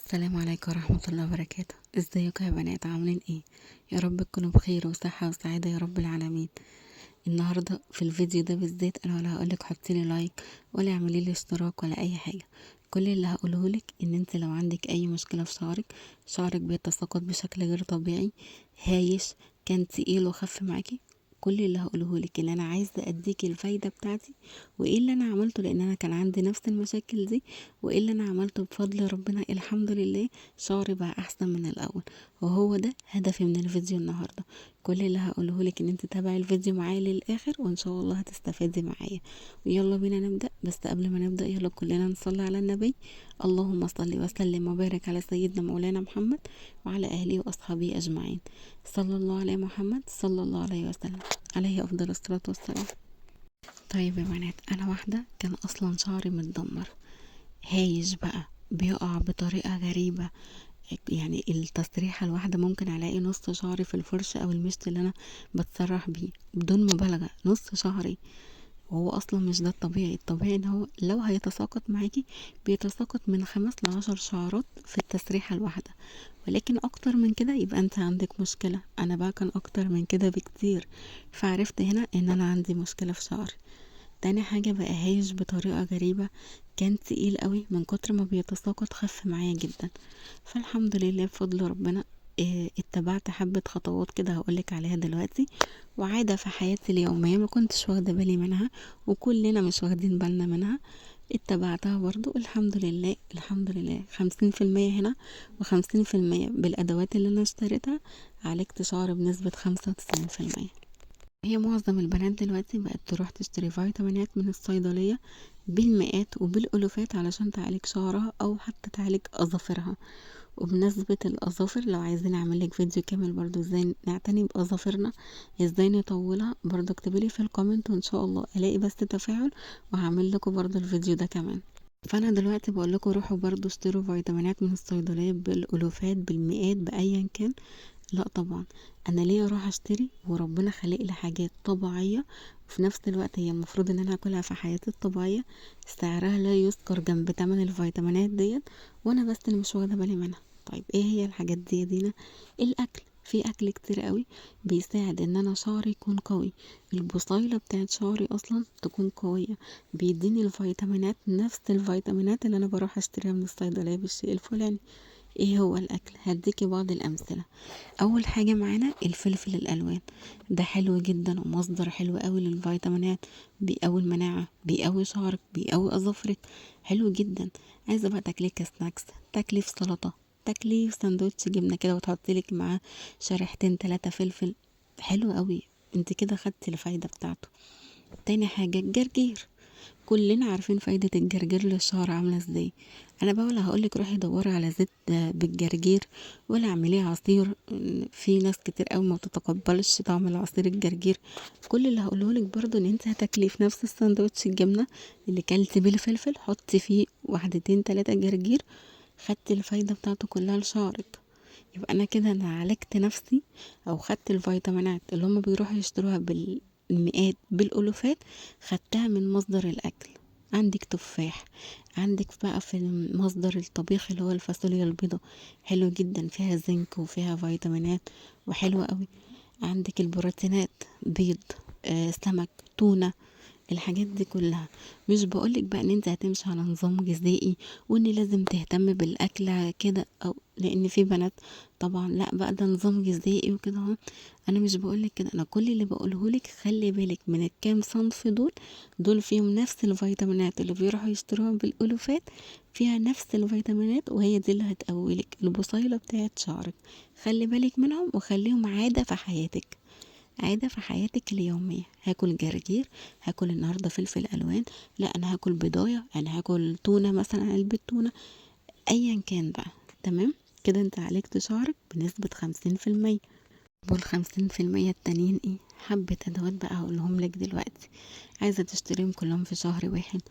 السلام عليكم ورحمة الله وبركاته. ازيكم يا بنات، عاملين ايه؟ يا رب تكونوا بخير وصحة وسعادة يا رب العالمين. النهاردة في الفيديو ده بالذات انا ولا هقولك حطيلي لايك ولا اعملي لي اشتراك ولا اي حاجة. كل اللي هقوله لك ان انت لو عندك اي مشكلة في شعرك بيتساقط بشكل غير طبيعي، هايش، كان تقيل وخف معاكي، كل اللي هقوله لك ان انا عايزه اديكي الفايده بتاعتي وايه اللي انا عملته، لان انا كان عندي نفس المشاكل دي، وايه اللي انا عملته بفضل ربنا الحمد لله شعري بقى احسن من الاول. وهو ده هدفي من الفيديو النهارده. كل اللي هقوله لك ان انت تتابعي الفيديو معايا للاخر وان شاء الله هتستفادي معايا. ويلا بينا نبدا، بس قبل ما نبدا يلا كلنا نصلي على النبي. اللهم صل وسلم وبارك على سيدنا مولانا محمد وعلى اهله واصحابه اجمعين. صلى الله على محمد صلى الله عليه وسلم، عليه افضل الصلاه والسلام. طيب يا بنات، انا واحده كان اصلا شعري متدمر، هايش بقى، بيقع بطريقه غريبه. يعني التسريحه الواحده ممكن الاقي نص شعري في الفرشه او المشط اللي انا بتسرح بيه بدون مبالغه، نص شعري. وهو اصلا مش ده الطبيعي. الطبيعي ان هو لو هيتساقط معاكي بيتساقط من 5 ل10 شعرات في التسريحه الواحده، ولكن اكتر من كده يبقى انت عندك مشكله. انا بقى كان اكتر من كده بكتير، فعرفت هنا ان انا عندي مشكله في شعري. تاني حاجة بقى هايش بطريقة غريبة، كان تقيل قوي، من كتر ما بيتساقط خف معايا جدا. فالحمد لله بفضل ربنا اتبعت حبة خطوات كده هقولك عليها دلوقتي، وعادة في حياتي اليومية ما كنتش واخدة بالي منها وكلنا مش واخدين بالنا منها. اتبعتها برضو الحمد لله الحمد لله. 50% هنا و50% بالأدوات اللي أنا اشتريتها عالجت شعري بنسبة 95%. هي معظم البنات دلوقتي بقت تروح تشتري فيتامينات من الصيدلية بالمئات وبالألوفات علشان تعالج شعرها أو حتى تعالج أظافرها. وبمناسبة الأظافر، لو عايزين أعملك فيديو كامل برضو ازاي نعتني بأظافرنا، ازاي نطولها، برضو اكتبيلي في الكومنت وان شاء الله الاقي بس تفاعل وهعمل لكم برضو الفيديو ده كمان. فانا دلوقتي بقول لكم روحوا برضو اشتروا فيتامينات من الصيدليه بالالوفات بالمئات بايا كان. لا طبعا، انا ليه اروح اشتري وربنا خلق لي حاجات طبيعيه وفي نفس الوقت هي المفروض ان انا اكلها في حياتي الطبيعيه، سعرها لا يذكر جنب تمن الفيتامينات ديت، وانا بس اللي مش واخده بالي منها. طيب ايه هي الحاجات دي يا دينا؟ الاكل، في اكل كتير قوي بيساعد ان انا شعري يكون قوي، البصيله بتاعت شعري اصلا تكون قويه، بيديني الفيتامينات نفس الفيتامينات اللي انا بروح اشتريها من الصيدليه بالشيء الفلاني. ايه هو الاكل؟ هديكي بعض الامثله. اول حاجه معانا الفلفل الالوان، ده حلو جدا ومصدر حلو قوي للفيتامينات، بيقوي المناعه، بيقوي شعرك، بيقوي اظافرك، حلو جدا. عايزه بقى تاكليه كسناكس، تاكليه في سلطه، تاكليه في سندوتش جبنه كده وتحطي لك معاه شريحتين 3 فلفل، حلو قوي، انت كده خدتي الفايده بتاعته. تاني حاجه الجرجير، كلنا عارفين فايدة الجرجير للشعر عاملة ازاي. انا بقى ولا هقولك روحي دوري على زيت بالجرجير ولا اعمليه عصير، في ناس كتير قوي ما بتتقبلش طعم العصير الجرجير. كل اللي هقولهولك برضو ان انت هتاكلي في نفس الساندوتش الجبنة اللي كلتي بالفلفل حطي فيه 1 2 3 جرجير، خدت الفايدة بتاعته كلها لشعرك. يبقى انا كده انا عالجت نفسي او خدت الفيتامينات اللي هم بيروحوا يشتروها بالمئات بالالوفات، خدتها من مصدر الاكل. عندك تفاح، عندك بقى في مصدر الطبيخ اللي هو الفاصوليا البيضاء، حلو جدا، فيها زنك وفيها فيتامينات وحلوة قوي. عندك البروتينات، بيض، سمك، تونة، الحاجات دي كلها. مش بقولك بقى ان انت هتمشي على نظام غذائي وان لازم تهتم بالاكل كده، او لان في بنات طبعا لا بقى ده نظام غذائي وكده اهو. انا مش بقولك كده، انا كل اللي بقولهولك خلي بالك من الكام صنف دول فيهم نفس الفيتامينات اللي بيروحوا يشتروها بالالوفات، فيها نفس الفيتامينات وهي دي اللي هتقويلك البصيلة بتاعت شعرك. خلي بالك منهم وخليهم عادة في حياتك، عادة في حياتك اليومية. هاكل جرجير، هاكل النهاردة فلفل ألوان، لا أنا هاكل بضاية، أنا هاكل تونة مثلا، علبة تونة، أيا كان بقى. تمام كده انت عالجت شعرك بنسبة 50%. وال50% التانيين ايه؟ حبة ادوات بقى هقولهم لك دلوقتي. عايزة تشتريهم كلهم في شهر واحد،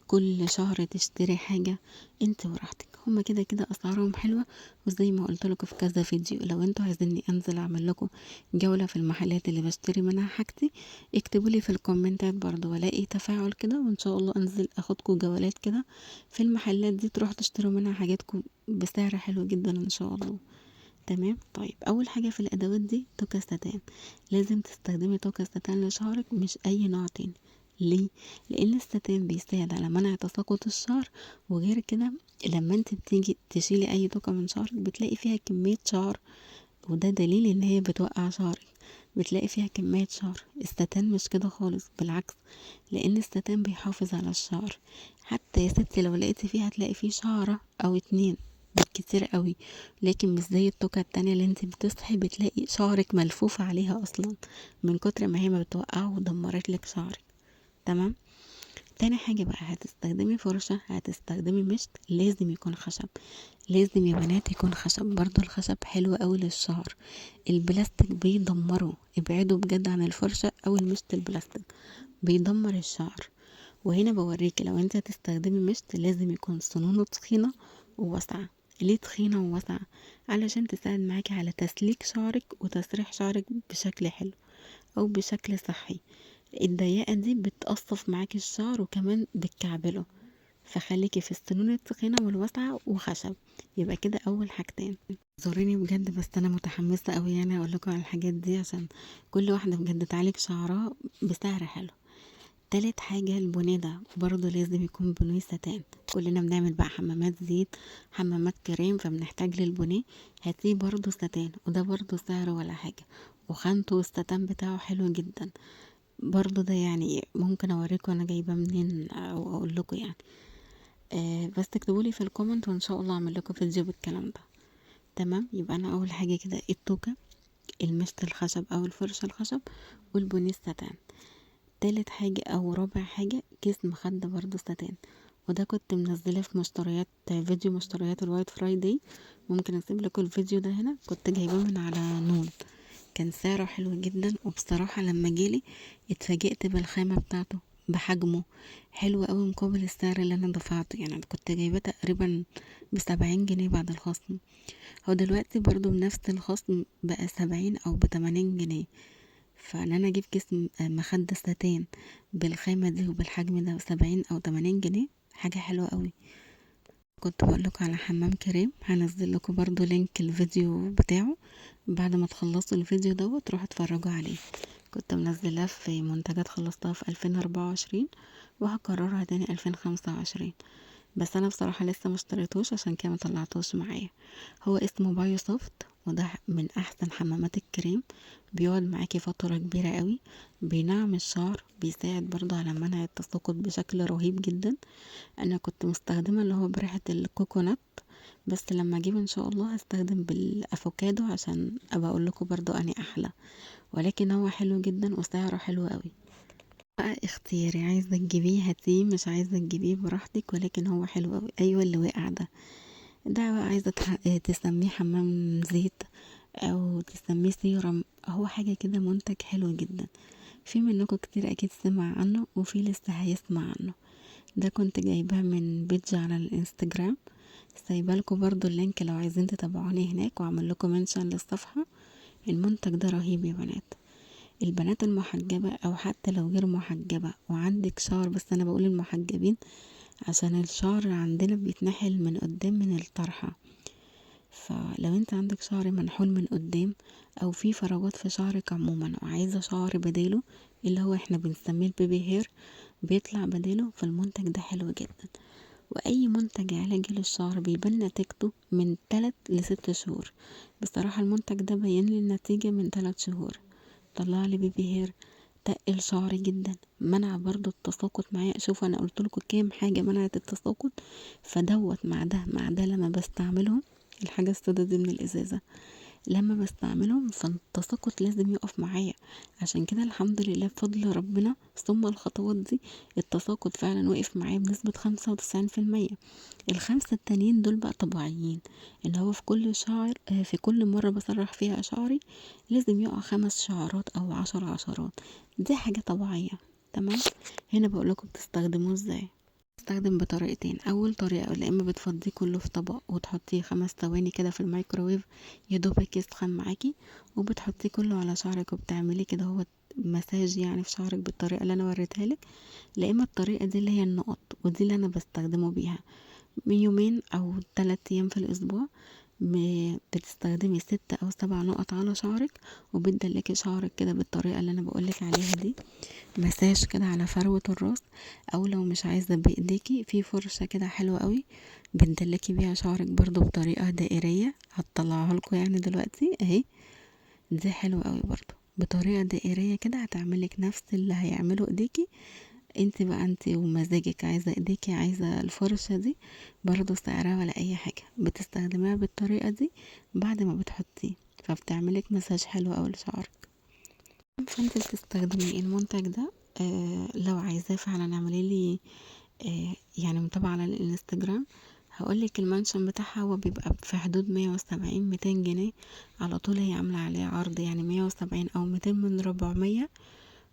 كل شهر تشتري حاجة، انت وراحتك. هما كده كده اسعارهم حلوة. وزي ما قلت لكم في كذا فيديو، لو انتوا عايزيني انزل اعمل لكم جولة في المحلات اللي بشتري منها حاجتي، اكتبوا لي في الكومنتات برضو، والاقي تفاعل كده وان شاء الله انزل اخدكم جولات كده في المحلات دي، تروحوا تشتروا منها حاجاتكم بسعر حلو جدا ان شاء الله. تمام. طيب اول حاجه في الادوات دي توكة ستان. لازم تستخدمي توكة ستان لشعرك، مش اي نوع تاني. ليه؟ لان الستان بيساعد على منع تساقط الشعر. وغير كده لما انت بتيجي تشيلي اي توكة من شعرك بتلاقي فيها كميه شعر، وده دليل ان هي بتوقع شعرك. بتلاقي فيها كمية شعر. الستان مش كده خالص، بالعكس، لان الستان بيحافظ على الشعر. حتى يا ستي لو لقيتي فيها هتلاقي فيه شعرة او اتنين بالكتير قوي، لكن مش زي التوكة التانية اللي انت بتصحي بتلاقي شعرك ملفوف عليها اصلا من كتر ما هي ما بتوقعه ودمرت لك شعرك. تمام. تاني حاجة بقى، هتستخدمي فرشة، هتستخدمي مشط، لازم يكون خشب. لازم يا بنات يكون خشب. برضو الخشب حلو قوي للشعر. البلاستيك بيدمره. ابعدوا بجد عن الفرشة او المشط. البلاستيك بيدمر الشعر. وهنا بوريكي، لو انت هتستخدمي مشط لازم يكون سنونه تخينة وواسعة. ليه تخينة وواسعة؟ علشان تساعد معاكي على تسليك شعرك وتسريح شعرك بشكل حلو او بشكل صحي. الضيقة دي بتقصف معاكي الشعر وكمان بتكعبله. فخليكي في السنون التخينة والواسعة وخشب. يبقى كده اول حاجتين. زوريني بجد، بس انا متحمسة قوي يعني اقول لكم على الحاجات دي، عشان كل واحدة بجد تعالج شعرها بسعر حلو. تالت حاجة البونيه، ده برضه لازم يكون بونيه ستان. كلنا بنعمل بقى حمامات زيت، حمامات كريم، فبنحتاج للبونيه. هاتيه برضه ستان، وده برضه سعره ولا حاجة، وخامته والستان بتاعه حلو جدا. برضه ده يعني ممكن اوريكم انا جايبه منين او اقول لكم يعني. بس تكتبولي في الكومنت وان شاء الله اعمل لكم فيديو بالكلام ده. تمام. يبقى انا اول حاجه كده التوكه، المشط الخشب او الفرشه الخشب، والبونيه الستان. تالت حاجة او رابع حاجة كيس مخدة برضو ستان. وده كنت منزله في مشتريات، فيديو مشتريات الوايت فرايداي. ممكن اسيب لكم الفيديو ده هنا، كنت جايباه من على نون. كان سعره حلو جدا، وبصراحة لما جالي اتفاجئت بالخامة بتاعته، بحجمه حلو قوي مقابل السعر اللي انا دفعته. يعني انا كنت جايباه تقريبا ب70 جنيه بعد الخصم. هو دلوقتي برضو بنفس الخصم بقى 70 او ب80 جنيه. فان انا اجيب كيس مخدة ستان بالخامة دي وبالحجم ده 70 او 80 جنيه، حاجة حلوة قوي. كنت بقولكوا على حمام كريم، هنزل لكم برضو لينك الفيديو بتاعه بعد ما تخلصوا الفيديو دوت روحوا اتفرجوا عليه. كنت منزلاه في منتجات، خلصتها في 2024 وهكررها تاني 2025. بس انا بصراحة لسه مشتريتوش عشان كده مطلعتوش معايا. هو اسمه بايو سوفت، وده من احسن حمامات الكريم. بيقعد معاكي فترة كبيرة قوي، بينعم الشعر، بيساعد برضو على منع التساقط بشكل رهيب جدا. انا كنت مستخدمة اللي هو بريحة الكوكونات، بس لما اجيب ان شاء الله هستخدم بالافوكادو عشان ابقى اقول لكم برضو اني احلى. ولكن هو حلو جدا وسعره حلو قوي. بقى اختياري، عايزه تجيبيه هاتيه، مش عايزه تجيبيه براحتك، ولكن هو حلو قوي. ايوه اللي وقع ده بقى عايزه تسميه حمام زيت او تسميه سيرم، هو حاجه كده منتج حلو جدا. في منكم كتير اكيد سمع عنه وفي لسه هيسمع عنه. ده كنت جايباه من بيج على الانستجرام، سايبالكوا برضو اللينك لو عايزين تتابعوني هناك، واعمل لكم منشن للصفحة. المنتج ده رهيب يا بنات. البنات المحجبة او حتى لو غير محجبة وعندك شعر، بس انا بقول المحجبين عشان الشعر عندنا بيتنحل من قدام من الطرحة. فلو انت عندك شعر منحول من قدام او في فراغات في شعرك عموما وعايزة شعر بداله، اللي هو احنا بنسميه البيبي هير، بيطلع بداله، فالمنتج ده حلو جدا. واي منتج علاجي للشعر بيبان نتيجته من 3 ل6 شهور. بصراحة المنتج ده بين لي النتيجة من 3 شهور. طلع لي بيبي هير، تقل شعري جدا، منع برضو التساقط معايا. شوف انا قلت لكم كام حاجة منعت التساقط، فدوت مع ده مع ده لما بستعملهم. الحاجة السودا دي من الازازة لما بستعملهم فالتساقط لازم يقف معايا. عشان كده الحمد لله بفضل ربنا ثم الخطوات دي التساقط فعلا وقف معايا بنسبة 95%. ال5 التانيين دول بقى طبيعيين، اللي هو في كل شعر في كل مرة بسرح فيها شعري لازم يقع 5 شعرات او 10 عشرات، دي حاجة طبيعية. تمام. هنا بقولكم بتستخدموه ازاي. بستخدم بطريقتين. اول طريقة يا اما بتفضيه كله في طبق وتحطيه 5 ثواني كده في الميكروويف يدوبك يسخن معاكي، وبتحطيه كله على شعرك وبتعملي كده هو مساج يعني في شعرك بالطريقة اللي انا وريتها لك. لا اما الطريقة دي اللي هي النقط، ودي اللي انا بستخدمه بيها من يومين او 3 ايام في الاسبوع. بتستخدمي 6 او 7 نقط على شعرك وبتدلكي شعرك كده بالطريقة اللي انا بقولك عليها دي، مساج كده على فروة الراس. او لو مش عايزة بايديكي في فرشة كده حلوة قوي بتدلكي بيها شعرك برضو بطريقة دائرية، هتطلعها لكم يعني دلوقتي اهي. دي حلوة قوي برضو بطريقة دائرية كده، هتعملك نفس اللي هيعمله ايديكي. انت بقى انت ومزاجك، عايزة ايديكي عايزة الفرشة دي برضو سعرها ولا اي حاجة، بتستخدميها بالطريقة دي بعد ما بتحطيه فبتعملك مساج حلو اوي لشعرك. فانت بتستخدمي المنتج ده. لو عايزاه فعلا اعمليلي يعني متابعة على الانستجرام. هقولك المنشن بتاعها هو بيبقى في حدود 170 200 جنيه على طول، هي عاملة عليه عرض يعني 170 او 200 من 400.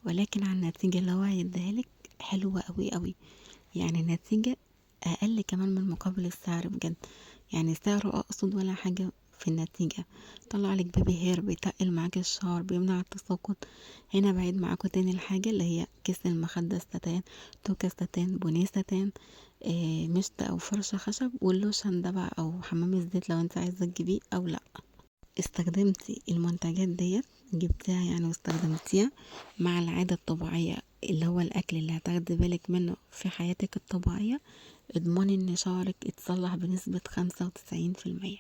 ولكن على النتيجة اللي هو هيديهالك حلوة قوي قوي، يعني نتيجة اقل كمان من مقابل السعر بجد. يعني سعره اقصد ولا حاجة في النتيجة. طلع لك بيبي هير، بيتقل معاك الشعر، بيمنع التساقط. هنا بعيد معاكم تاني الحاجة اللي هي كيس المخدة ستان، توكة ستان، بونيه ستان، مشط او فرشة خشب، واللوشن ده بقى او حمام الزيت لو انت عايزة تجيبيه او لا. استخدمتي المنتجات ديت، جبتها يعني واستخدمتيها مع العادة الطبيعية اللي هو الاكل اللي هتاخدي بالك منه في حياتك الطبيعية، اضمني ان شعرك اتصلح بنسبة 95%.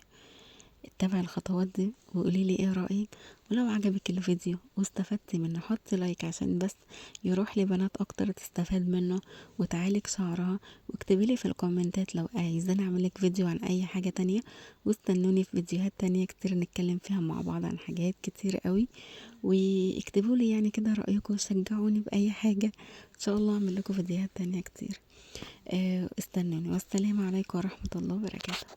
اتبعي الخطوات دي وقوليلي ايه رأيك. ولو عجبك الفيديو واستفدتي منه حطي لايك عشان بس يروح لبنات اكتر تستفاد منه وتعالج شعرها. واكتبيلي في الكومنتات لو عايزاني اعملك فيديو عن اي حاجة تانية، واستنوني في فيديوهات تانية كتير نتكلم فيها مع بعض عن حاجات كتير قوي. واكتبولي يعني كده رأيكم وشجعوني بأي حاجة، ان شاء الله اعمل لكم فيديوهات تانية كتير. استنوني، والسلام عليكم ورحمة الله وبركاته.